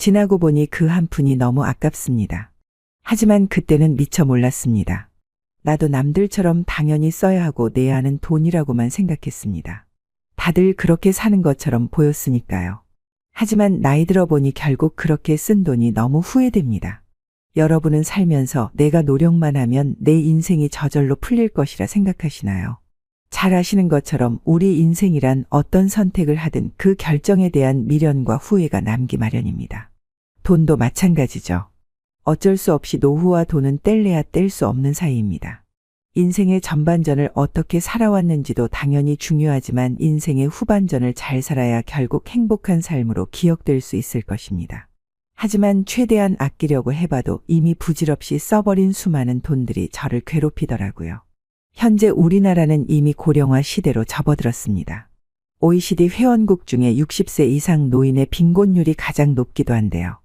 지나고 보니 그 한 푼이 너무 아깝습니다. 하지만 그때는 미처 몰랐습니다. 나도 남들처럼 당연히 써야 하고 내야 하는 돈이라고만 생각했습니다. 다들 그렇게 사는 것처럼 보였으니까요. 하지만 나이 들어 보니 결국 그렇게 쓴 돈이 너무 후회됩니다. 여러분은 살면서 내가 노력만 하면 내 인생이 저절로 풀릴 것이라 생각하시나요? 잘 아시는 것처럼 우리 인생이란 어떤 선택을 하든 그 결정에 대한 미련과 후회가 남기 마련입니다. 돈도 마찬가지죠. 어쩔 수 없이 노후와 돈은 뗄래야 뗄 수 없는 사이입니다. 인생의 전반전을 어떻게 살아왔는지도 당연히 중요하지만 인생의 후반전을 잘 살아야 결국 행복한 삶으로 기억될 수 있을 것입니다. 하지만 최대한 아끼려고 해봐도 이미 부질없이 써버린 수많은 돈들이 저를 괴롭히더라고요. 현재 우리나라는 이미 고령화 시대로 접어들었습니다. OECD 회원국 중에 60세 이상 노인의 빈곤율이 가장 높기도 한데요.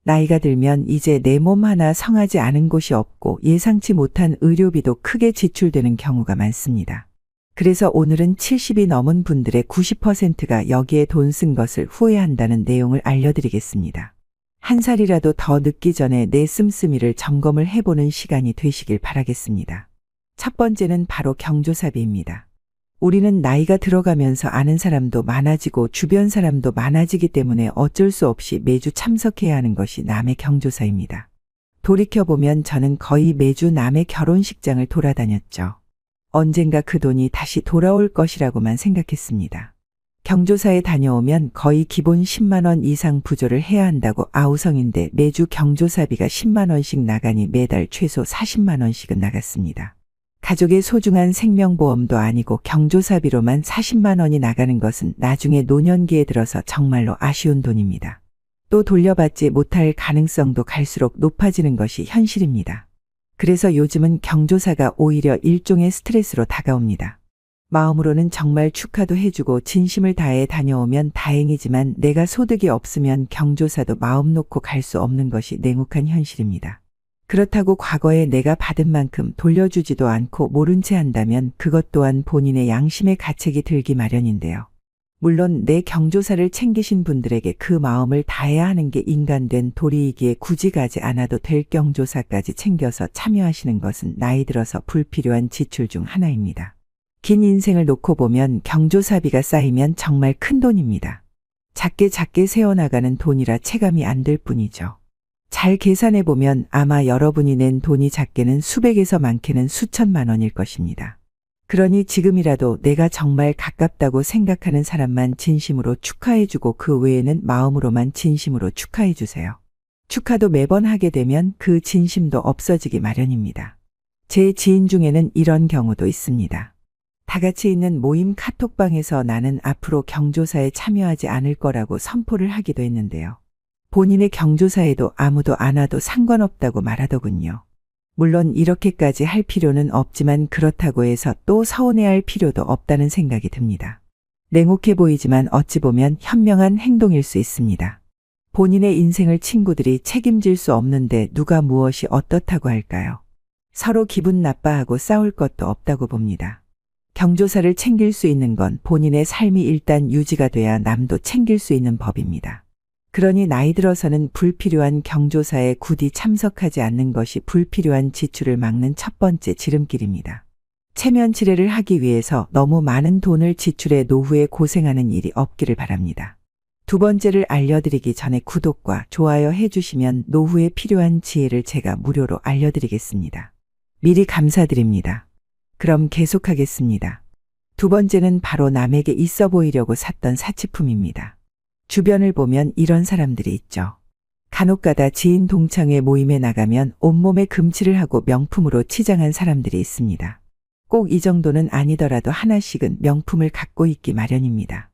나이가 들면 이제 내 몸 하나 성하지 않은 곳이 없고 예상치 못한 의료비도 크게 지출되는 경우가 많습니다. 그래서 오늘은 70이 넘은 분들의 90%가 여기에 돈 쓴 것을 후회한다는 내용을 알려드리겠습니다. 한 살이라도 더 늦기 전에 내 씀씀이를 점검을 해보는 시간이 되시길 바라겠습니다. 첫 번째는 바로 경조사비입니다. 우리는 나이가 들어가면서 아는 사람도 많아지고 주변 사람도 많아지기 때문에 어쩔 수 없이 매주 참석해야 하는 것이 남의 경조사입니다. 돌이켜보면 저는 거의 매주 남의 결혼식장을 돌아다녔죠. 언젠가 그 돈이 다시 돌아올 것이라고만 생각했습니다. 경조사에 다녀오면 거의 기본 10만 원 이상 부조를 해야 한다고 아우성인데 매주 경조사비가 10만 원씩 나가니 매달 최소 40만 원씩은 나갔습니다. 가족의 소중한 생명보험도 아니고 경조사비로만 40만 원이 나가는 것은 나중에 노년기에 들어서 정말로 아쉬운 돈입니다. 또 돌려받지 못할 가능성도 갈수록 높아지는 것이 현실입니다. 그래서 요즘은 경조사가 오히려 일종의 스트레스로 다가옵니다. 마음으로는 정말 축하도 해주고 진심을 다해 다녀오면 다행이지만 내가 소득이 없으면 경조사도 마음 놓고 갈 수 없는 것이 냉혹한 현실입니다. 그렇다고 과거에 내가 받은 만큼 돌려주지도 않고 모른 채 한다면 그것 또한 본인의 양심의 가책이 들기 마련인데요. 물론 내 경조사를 챙기신 분들에게 그 마음을 다해야 하는 게 인간된 도리이기에 굳이 가지 않아도 될 경조사까지 챙겨서 참여하시는 것은 나이 들어서 불필요한 지출 중 하나입니다. 긴 인생을 놓고 보면 경조사비가 쌓이면 정말 큰 돈입니다. 작게 세어나가는 돈이라 체감이 안 될 뿐이죠. 잘 계산해 보면 아마 여러분이 낸 돈이 작게는 수백에서 많게는 수천만 원일 것입니다. 그러니 지금이라도 내가 정말 가깝다고 생각하는 사람만 진심으로 축하해주고 그 외에는 마음으로만 진심으로 축하해주세요. 축하도 매번 하게 되면 그 진심도 없어지기 마련입니다. 제 지인 중에는 이런 경우도 있습니다. 다 같이 있는 모임 카톡방에서 나는 앞으로 경조사에 참여하지 않을 거라고 선포를 하기도 했는데요. 본인의 경조사에도 아무도 안 와도 상관없다고 말하더군요. 물론 이렇게까지 할 필요는 없지만 그렇다고 해서 또 서운해할 필요도 없다는 생각이 듭니다. 냉혹해 보이지만 어찌 보면 현명한 행동일 수 있습니다. 본인의 인생을 친구들이 책임질 수 없는데 누가 무엇이 어떻다고 할까요? 서로 기분 나빠하고 싸울 것도 없다고 봅니다. 경조사를 챙길 수 있는 건 본인의 삶이 일단 유지가 돼야 남도 챙길 수 있는 법입니다. 그러니 나이 들어서는 불필요한 경조사에 굳이 참석하지 않는 것이 불필요한 지출을 막는 첫 번째 지름길입니다. 체면치레를 하기 위해서 너무 많은 돈을 지출해 노후에 고생하는 일이 없기를 바랍니다. 두 번째를 알려드리기 전에 구독과 좋아요 해주시면 노후에 필요한 지혜를 제가 무료로 알려드리겠습니다. 미리 감사드립니다. 그럼 계속하겠습니다. 두 번째는 바로 남에게 있어 보이려고 샀던 사치품입니다. 주변을 보면 이런 사람들이 있죠. 간혹가다 지인 동창회 모임에 나가면 온몸에 금칠을 하고 명품으로 치장한 사람들이 있습니다. 꼭 이 정도는 아니더라도 하나씩은 명품을 갖고 있기 마련입니다.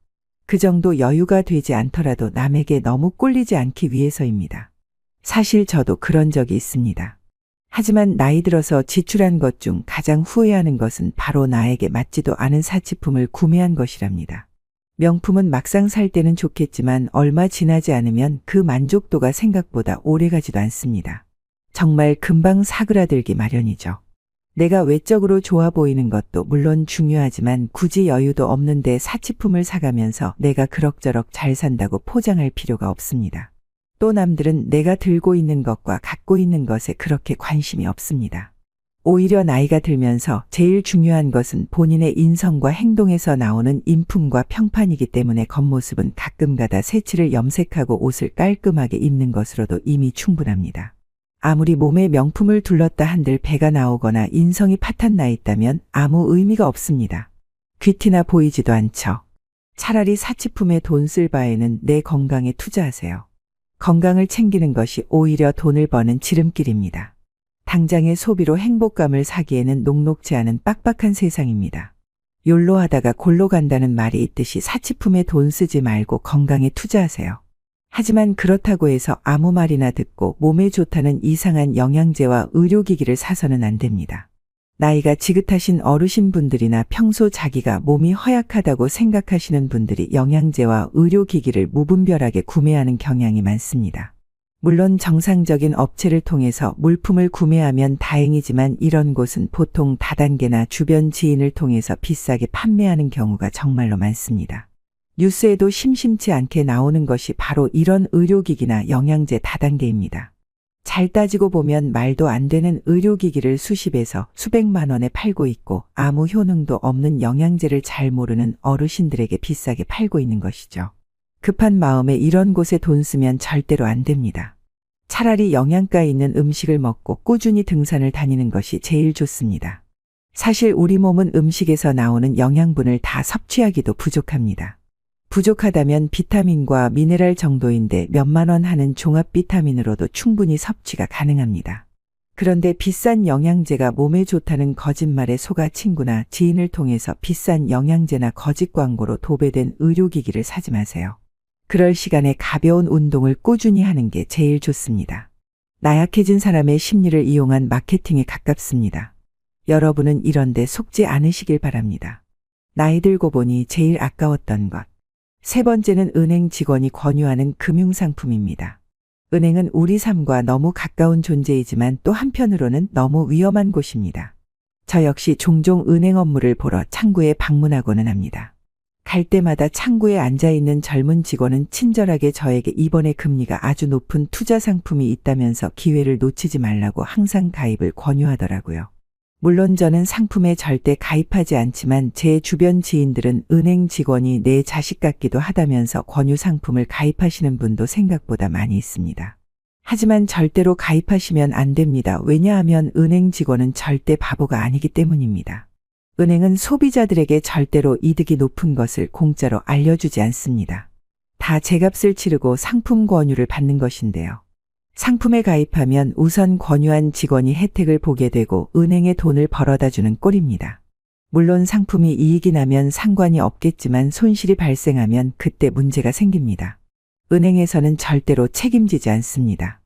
그 정도 여유가 되지 않더라도 남에게 너무 꼴리지 않기 위해서입니다. 사실 저도 그런 적이 있습니다. 하지만 나이 들어서 지출한 것 중 가장 후회하는 것은 바로 나에게 맞지도 않은 사치품을 구매한 것이랍니다. 명품은 막상 살 때는 좋겠지만 얼마 지나지 않으면 그 만족도가 생각보다 오래가지도 않습니다. 정말 금방 사그라들기 마련이죠. 내가 외적으로 좋아 보이는 것도 물론 중요하지만 굳이 여유도 없는데 사치품을 사가면서 내가 그럭저럭 잘 산다고 포장할 필요가 없습니다. 또 남들은 내가 들고 있는 것과 갖고 있는 것에 그렇게 관심이 없습니다. 오히려 나이가 들면서 제일 중요한 것은 본인의 인성과 행동에서 나오는 인품과 평판이기 때문에 겉모습은 가끔가다 새치를 염색하고 옷을 깔끔하게 입는 것으로도 이미 충분합니다. 아무리 몸에 명품을 둘렀다 한들 배가 나오거나 인성이 파탄 나 있다면 아무 의미가 없습니다. 귀티나 보이지도 않죠. 차라리 사치품에 돈 쓸 바에는 내 건강에 투자하세요. 건강을 챙기는 것이 오히려 돈을 버는 지름길입니다. 당장의 소비로 행복감을 사기에는 녹록지 않은 빡빡한 세상입니다. 욜로 하다가 골로 간다는 말이 있듯이 사치품에 돈 쓰지 말고 건강에 투자하세요. 하지만 그렇다고 해서 아무 말이나 듣고 몸에 좋다는 이상한 영양제와 의료기기를 사서는 안 됩니다. 나이가 지긋하신 어르신분들이나 평소 자기가 몸이 허약하다고 생각하시는 분들이 영양제와 의료기기를 무분별하게 구매하는 경향이 많습니다. 물론 정상적인 업체를 통해서 물품을 구매하면 다행이지만 이런 곳은 보통 다단계나 주변 지인을 통해서 비싸게 판매하는 경우가 정말로 많습니다. 뉴스에도 심심치 않게 나오는 것이 바로 이런 의료기기나 영양제 다단계입니다. 잘 따지고 보면 말도 안 되는 의료기기를 수십에서 수백만 원에 팔고 있고 아무 효능도 없는 영양제를 잘 모르는 어르신들에게 비싸게 팔고 있는 것이죠. 급한 마음에 이런 곳에 돈 쓰면 절대로 안 됩니다. 차라리 영양가 있는 음식을 먹고 꾸준히 등산을 다니는 것이 제일 좋습니다. 사실 우리 몸은 음식에서 나오는 영양분을 다 섭취하기도 부족합니다. 부족하다면 비타민과 미네랄 정도인데 몇만 원 하는 종합 비타민으로도 충분히 섭취가 가능합니다. 그런데 비싼 영양제가 몸에 좋다는 거짓말에 속아 친구나 지인을 통해서 비싼 영양제나 거짓 광고로 도배된 의료기기를 사지 마세요. 그럴 시간에 가벼운 운동을 꾸준히 하는 게 제일 좋습니다. 나약해진 사람의 심리를 이용한 마케팅에 가깝습니다. 여러분은 이런 데 속지 않으시길 바랍니다. 나이 들고 보니 제일 아까웠던 것. 세 번째는 은행 직원이 권유하는 금융상품입니다. 은행은 우리 삶과 너무 가까운 존재이지만 또 한편으로는 너무 위험한 곳입니다. 저 역시 종종 은행 업무를 보러 창구에 방문하고는 합니다. 갈 때마다 창구에 앉아있는 젊은 직원은 친절하게 저에게 이번에 금리가 아주 높은 투자 상품이 있다면서 기회를 놓치지 말라고 항상 가입을 권유하더라고요. 물론 저는 상품에 절대 가입하지 않지만 제 주변 지인들은 은행 직원이 내 자식 같기도 하다면서 권유 상품을 가입하시는 분도 생각보다 많이 있습니다. 하지만 절대로 가입하시면 안 됩니다. 왜냐하면 은행 직원은 절대 바보가 아니기 때문입니다. 은행은 소비자들에게 절대로 이득이 높은 것을 공짜로 알려주지 않습니다. 다 제값을 치르고 상품 권유를 받는 것인데요. 상품에 가입하면 우선 권유한 직원이 혜택을 보게 되고 은행에 돈을 벌어다 주는 꼴입니다. 물론 상품이 이익이 나면 상관이 없겠지만 손실이 발생하면 그때 문제가 생깁니다. 은행에서는 절대로 책임지지 않습니다.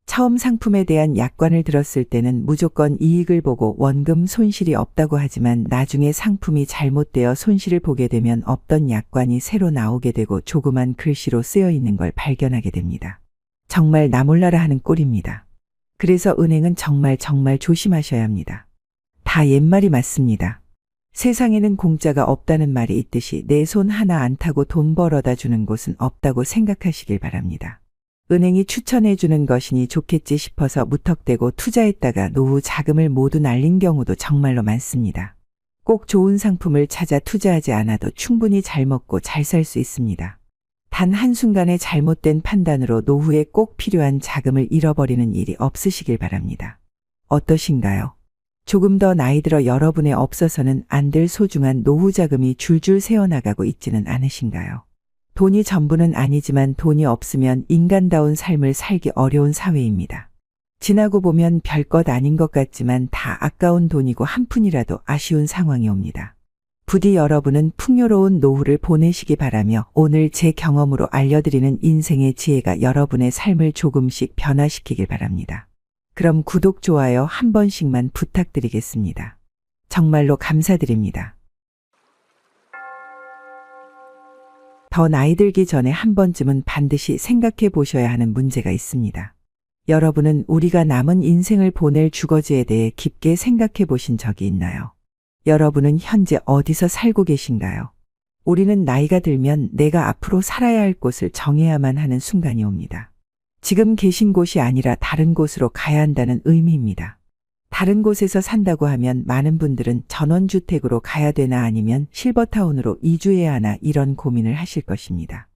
처음 상품에 대한 약관을 들었을 때는 무조건 이익을 보고 원금 손실이 없다고 하지만 나중에 상품이 잘못되어 손실을 보게 되면 없던 약관이 새로 나오게 되고 조그만 글씨로 쓰여 있는 걸 발견하게 됩니다. 정말 나 몰라라 하는 꼴입니다. 그래서 은행은 정말 조심하셔야 합니다. 다 옛말이 맞습니다. 세상에는 공짜가 없다는 말이 있듯이 내 손 하나 안 타고 돈 벌어다 주는 곳은 없다고 생각하시길 바랍니다. 은행이 추천해 주는 것이니 좋겠지 싶어서 무턱대고 투자했다가 노후 자금을 모두 날린 경우도 정말로 많습니다. 꼭 좋은 상품을 찾아 투자하지 않아도 충분히 잘 먹고 잘 살 수 있습니다. 단 한순간의 잘못된 판단으로 노후에 꼭 필요한 자금을 잃어버리는 일이 없으시길 바랍니다. 어떠신가요? 조금 더 나이 들어 여러분의 없어서는 안 될 소중한 노후 자금이 줄줄 새어나가고 있지는 않으신가요? 돈이 전부는 아니지만 돈이 없으면 인간다운 삶을 살기 어려운 사회입니다. 지나고 보면 별것 아닌 것 같지만 다 아까운 돈이고 한 푼이라도 아쉬운 상황이 옵니다. 부디 여러분은 풍요로운 노후를 보내시기 바라며 오늘 제 경험으로 알려드리는 인생의 지혜가 여러분의 삶을 조금씩 변화시키길 바랍니다. 그럼 구독, 좋아요 한 번씩만 부탁드리겠습니다. 정말로 감사드립니다. 더 나이 들기 전에 한 번쯤은 반드시 생각해 보셔야 하는 문제가 있습니다. 여러분은 우리가 남은 인생을 보낼 주거지에 대해 깊게 생각해 보신 적이 있나요? 여러분은 현재 어디서 살고 계신가요? 우리는 나이가 들면 내가 앞으로 살아야 할 곳을 정해야만 하는 순간이 옵니다. 지금 계신 곳이 아니라 다른 곳으로 가야 한다는 의미입니다. 다른 곳에서 산다고 하면 많은 분들은 전원주택으로 가야 되나 아니면 실버타운으로 이주해야 하나 이런 고민을 하실 것입니다.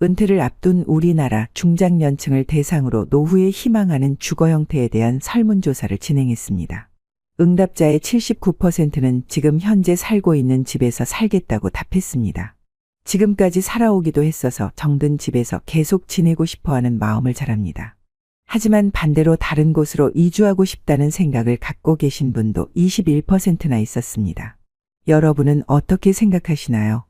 은퇴를 앞둔 우리나라 중장년층을 대상으로 노후에 희망하는 주거 형태에 대한 설문조사를 진행했습니다. 응답자의 79%는 지금 현재 살고 있는 집에서 살겠다고 답했습니다. 지금까지 살아오기도 했어서 정든 집에서 계속 지내고 싶어하는 마음을 잘합니다. 하지만 반대로 다른 곳으로 이주하고 싶다는 생각을 갖고 계신 분도 21%나 있었습니다. 여러분은 어떻게 생각하시나요?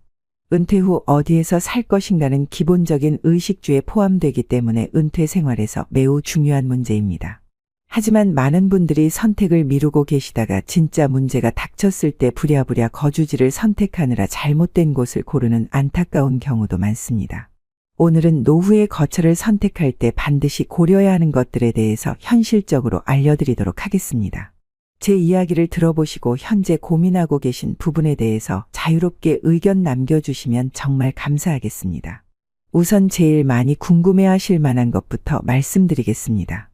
은퇴 후 어디에서 살 것인가는 기본적인 의식주에 포함되기 때문에 은퇴 생활에서 매우 중요한 문제입니다. 하지만 많은 분들이 선택을 미루고 계시다가 진짜 문제가 닥쳤을 때 부랴부랴 거주지를 선택하느라 잘못된 곳을 고르는 안타까운 경우도 많습니다. 오늘은 노후의 거처를 선택할 때 반드시 고려해야 하는 것들에 대해서 현실적으로 알려드리도록 하겠습니다. 제 이야기를 들어보시고 현재 고민하고 계신 부분에 대해서 자유롭게 의견 남겨주시면 정말 감사하겠습니다. 우선 제일 많이 궁금해하실 만한 것부터 말씀드리겠습니다.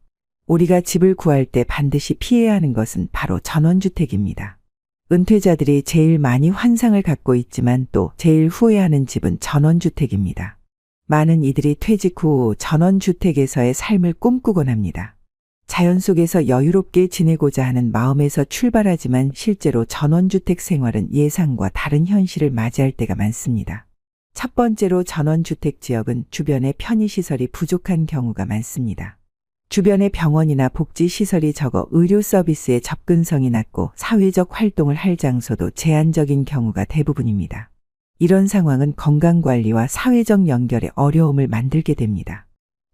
우리가 집을 구할 때 반드시 피해야 하는 것은 바로 전원주택입니다. 은퇴자들이 제일 많이 환상을 갖고 있지만 또 제일 후회하는 집은 전원주택입니다. 많은 이들이 퇴직 후 전원주택에서의 삶을 꿈꾸곤 합니다. 자연 속에서 여유롭게 지내고자 하는 마음에서 출발하지만 실제로 전원주택 생활은 예상과 다른 현실을 맞이할 때가 많습니다. 첫 번째로 전원주택 지역은 주변에 편의시설이 부족한 경우가 많습니다. 주변에 병원이나 복지시설이 적어 의료 서비스의 접근성이 낮고 사회적 활동을 할 장소도 제한적인 경우가 대부분입니다. 이런 상황은 건강관리와 사회적 연결에 어려움을 만들게 됩니다.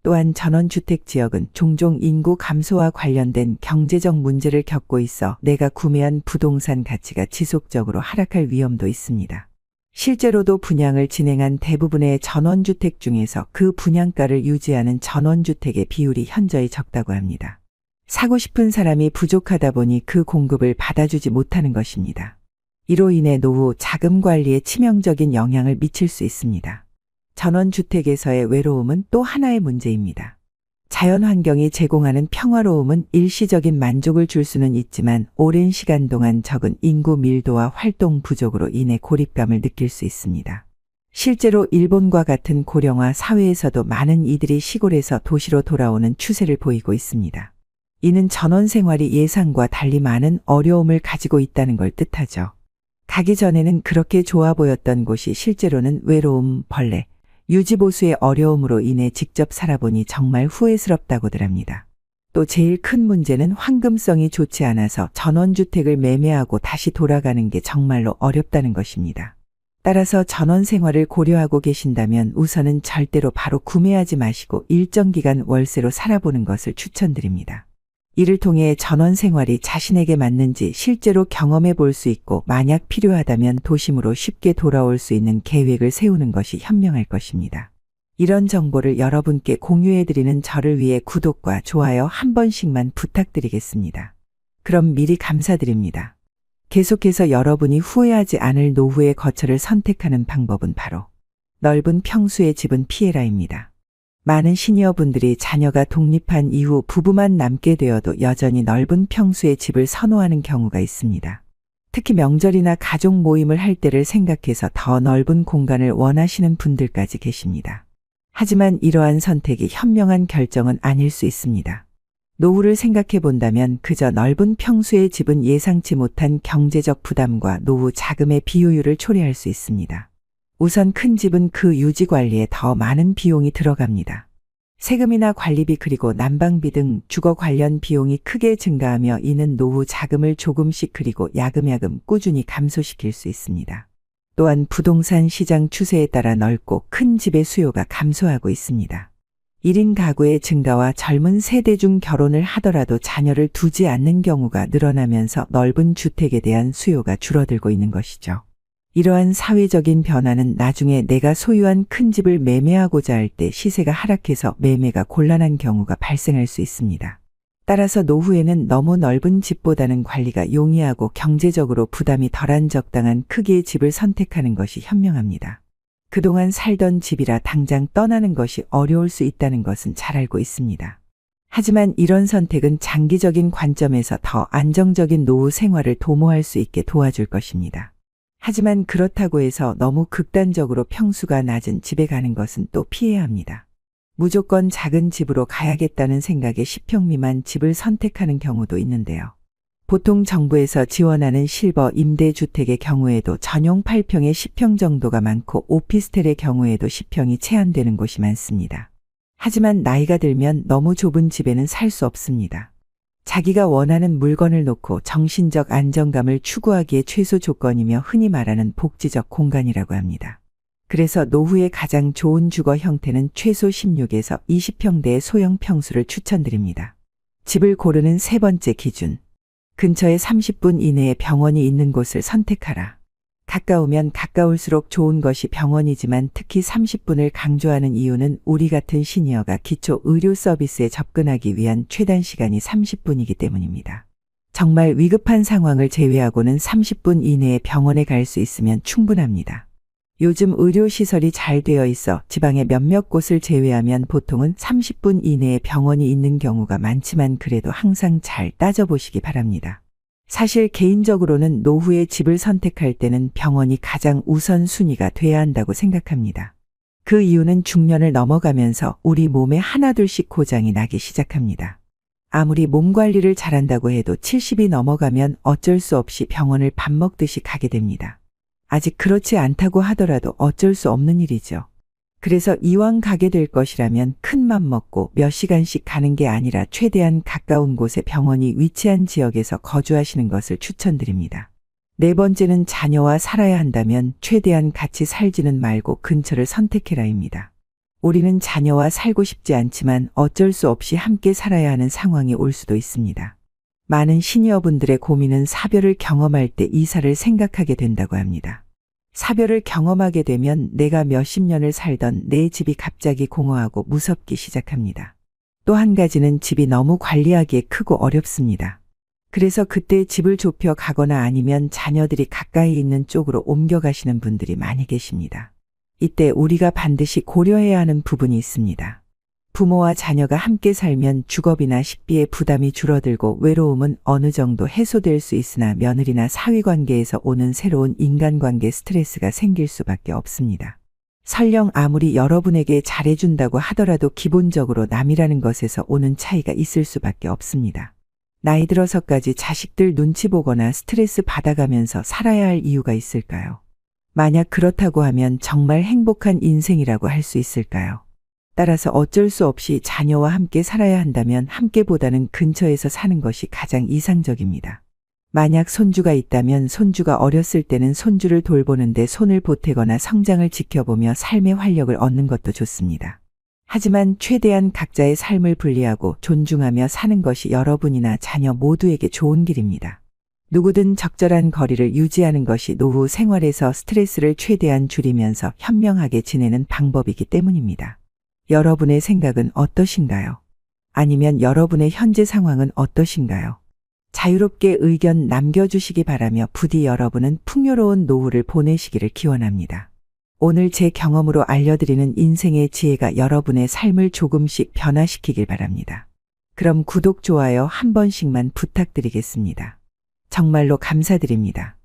또한 전원주택 지역은 종종 인구 감소와 관련된 경제적 문제를 겪고 있어 내가 구매한 부동산 가치가 지속적으로 하락할 위험도 있습니다. 실제로도 분양을 진행한 대부분의 전원주택 중에서 그 분양가를 유지하는 전원주택의 비율이 현저히 적다고 합니다. 사고 싶은 사람이 부족하다 보니 그 공급을 받아주지 못하는 것입니다. 이로 인해 노후 자금 관리에 치명적인 영향을 미칠 수 있습니다. 전원주택에서의 외로움은 또 하나의 문제입니다. 자연환경이 제공하는 평화로움은 일시적인 만족을 줄 수는 있지만 오랜 시간 동안 적은 인구 밀도와 활동 부족으로 인해 고립감을 느낄 수 있습니다. 실제로 일본과 같은 고령화 사회에서도 많은 이들이 시골에서 도시로 돌아오는 추세를 보이고 있습니다. 이는 전원 생활이 예상과 달리 많은 어려움을 가지고 있다는 걸 뜻하죠. 가기 전에는 그렇게 좋아 보였던 곳이 실제로는 외로움, 벌레, 유지보수의 어려움으로 인해 직접 살아보니 정말 후회스럽다고들 합니다. 또 제일 큰 문제는 황금성이 좋지 않아서 전원주택을 매매하고 다시 돌아가는 게 정말로 어렵다는 것입니다. 따라서 전원 생활을 고려하고 계신다면 우선은 절대로 바로 구매하지 마시고 일정 기간 월세로 살아보는 것을 추천드립니다. 이를 통해 전원 생활이 자신에게 맞는지 실제로 경험해 볼 수 있고 만약 필요하다면 도심으로 쉽게 돌아올 수 있는 계획을 세우는 것이 현명할 것입니다. 이런 정보를 여러분께 공유해드리는 저를 위해 구독과 좋아요 한 번씩만 부탁드리겠습니다. 그럼 미리 감사드립니다. 계속해서 여러분이 후회하지 않을 노후의 거처를 선택하는 방법은 바로 넓은 평수의 집은 피해라입니다. 많은 시니어분들이 자녀가 독립한 이후 부부만 남게 되어도 여전히 넓은 평수의 집을 선호하는 경우가 있습니다. 특히 명절이나 가족 모임을 할 때를 생각해서 더 넓은 공간을 원하시는 분들까지 계십니다. 하지만 이러한 선택이 현명한 결정은 아닐 수 있습니다. 노후를 생각해 본다면 그저 넓은 평수의 집은 예상치 못한 경제적 부담과 노후 자금의 비효율을 초래할 수 있습니다. 우선 큰 집은 그 유지 관리에 더 많은 비용이 들어갑니다. 세금이나 관리비 그리고 난방비 등 주거 관련 비용이 크게 증가하며 이는 노후 자금을 조금씩 그리고 야금야금 꾸준히 감소시킬 수 있습니다. 또한 부동산 시장 추세에 따라 넓고 큰 집의 수요가 감소하고 있습니다. 1인 가구의 증가와 젊은 세대 중 결혼을 하더라도 자녀를 두지 않는 경우가 늘어나면서 넓은 주택에 대한 수요가 줄어들고 있는 것이죠. 이러한 사회적인 변화는 나중에 내가 소유한 큰 집을 매매하고자 할 때 시세가 하락해서 매매가 곤란한 경우가 발생할 수 있습니다. 따라서 노후에는 너무 넓은 집보다는 관리가 용이하고 경제적으로 부담이 덜한 적당한 크기의 집을 선택하는 것이 현명합니다. 그동안 살던 집이라 당장 떠나는 것이 어려울 수 있다는 것은 잘 알고 있습니다. 하지만 이런 선택은 장기적인 관점에서 더 안정적인 노후 생활을 도모할 수 있게 도와줄 것입니다. 하지만 그렇다고 해서 너무 극단적으로 평수가 낮은 집에 가는 것은 또 피해야 합니다. 무조건 작은 집으로 가야겠다는 생각에 10평 미만 집을 선택하는 경우도 있는데요. 보통 정부에서 지원하는 실버 임대주택의 경우에도 전용 8평에 10평 정도가 많고 오피스텔의 경우에도 10평이 제한되는 곳이 많습니다. 하지만 나이가 들면 너무 좁은 집에는 살 수 없습니다. 자기가 원하는 물건을 놓고 정신적 안정감을 추구하기에 최소 조건이며 흔히 말하는 복지적 공간이라고 합니다. 그래서 노후에 가장 좋은 주거 형태는 최소 16에서 20평대의 소형 평수를 추천드립니다. 집을 고르는 세 번째 기준. 근처에 30분 이내에 병원이 있는 곳을 선택하라. 가까우면 가까울수록 좋은 것이 병원이지만 특히 30분을 강조하는 이유는 우리 같은 시니어가 기초 의료 서비스에 접근하기 위한 최단 시간이 30분이기 때문입니다. 정말 위급한 상황을 제외하고는 30분 이내에 병원에 갈 수 있으면 충분합니다. 요즘 의료시설이 잘 되어 있어 지방의 몇몇 곳을 제외하면 보통은 30분 이내에 병원이 있는 경우가 많지만 그래도 항상 잘 따져보시기 바랍니다. 사실 개인적으로는 노후에 집을 선택할 때는 병원이 가장 우선순위가 돼야 한다고 생각합니다. 그 이유는 중년을 넘어가면서 우리 몸에 하나둘씩 고장이 나기 시작합니다. 아무리 몸 관리를 잘한다고 해도 70이 넘어가면 어쩔 수 없이 병원을 밥 먹듯이 가게 됩니다. 아직 그렇지 않다고 하더라도 어쩔 수 없는 일이죠. 그래서 이왕 가게 될 것이라면 큰 맘 먹고 몇 시간씩 가는 게 아니라 최대한 가까운 곳에 병원이 위치한 지역에서 거주하시는 것을 추천드립니다. 네 번째는 자녀와 살아야 한다면 최대한 같이 살지는 말고 근처를 선택해라입니다. 우리는 자녀와 살고 싶지 않지만 어쩔 수 없이 함께 살아야 하는 상황이 올 수도 있습니다. 많은 시니어분들의 고민은 사별을 경험할 때 이사를 생각하게 된다고 합니다. 사별을 경험하게 되면 내가 몇십 년을 살던 내 집이 갑자기 공허하고 무섭기 시작합니다. 또 한 가지는 집이 너무 관리하기에 크고 어렵습니다. 그래서 그때 집을 좁혀 가거나 아니면 자녀들이 가까이 있는 쪽으로 옮겨가시는 분들이 많이 계십니다. 이때 우리가 반드시 고려해야 하는 부분이 있습니다. 부모와 자녀가 함께 살면 주거비나 식비의 부담이 줄어들고 외로움은 어느 정도 해소될 수 있으나 며느리나 사위관계에서 오는 새로운 인간관계 스트레스가 생길 수밖에 없습니다. 설령 아무리 여러분에게 잘해준다고 하더라도 기본적으로 남이라는 것에서 오는 차이가 있을 수밖에 없습니다. 나이 들어서까지 자식들 눈치 보거나 스트레스 받아가면서 살아야 할 이유가 있을까요? 만약 그렇다고 하면 정말 행복한 인생이라고 할 수 있을까요? 따라서 어쩔 수 없이 자녀와 함께 살아야 한다면 함께보다는 근처에서 사는 것이 가장 이상적입니다. 만약 손주가 있다면 손주가 어렸을 때는 손주를 돌보는데 손을 보태거나 성장을 지켜보며 삶의 활력을 얻는 것도 좋습니다. 하지만 최대한 각자의 삶을 분리하고 존중하며 사는 것이 여러분이나 자녀 모두에게 좋은 길입니다. 누구든 적절한 거리를 유지하는 것이 노후 생활에서 스트레스를 최대한 줄이면서 현명하게 지내는 방법이기 때문입니다. 여러분의 생각은 어떠신가요? 아니면 여러분의 현재 상황은 어떠신가요? 자유롭게 의견 남겨주시기 바라며 부디 여러분은 풍요로운 노후를 보내시기를 기원합니다. 오늘 제 경험으로 알려드리는 인생의 지혜가 여러분의 삶을 조금씩 변화시키길 바랍니다. 그럼 구독, 좋아요 한 번씩만 부탁드리겠습니다. 정말로 감사드립니다.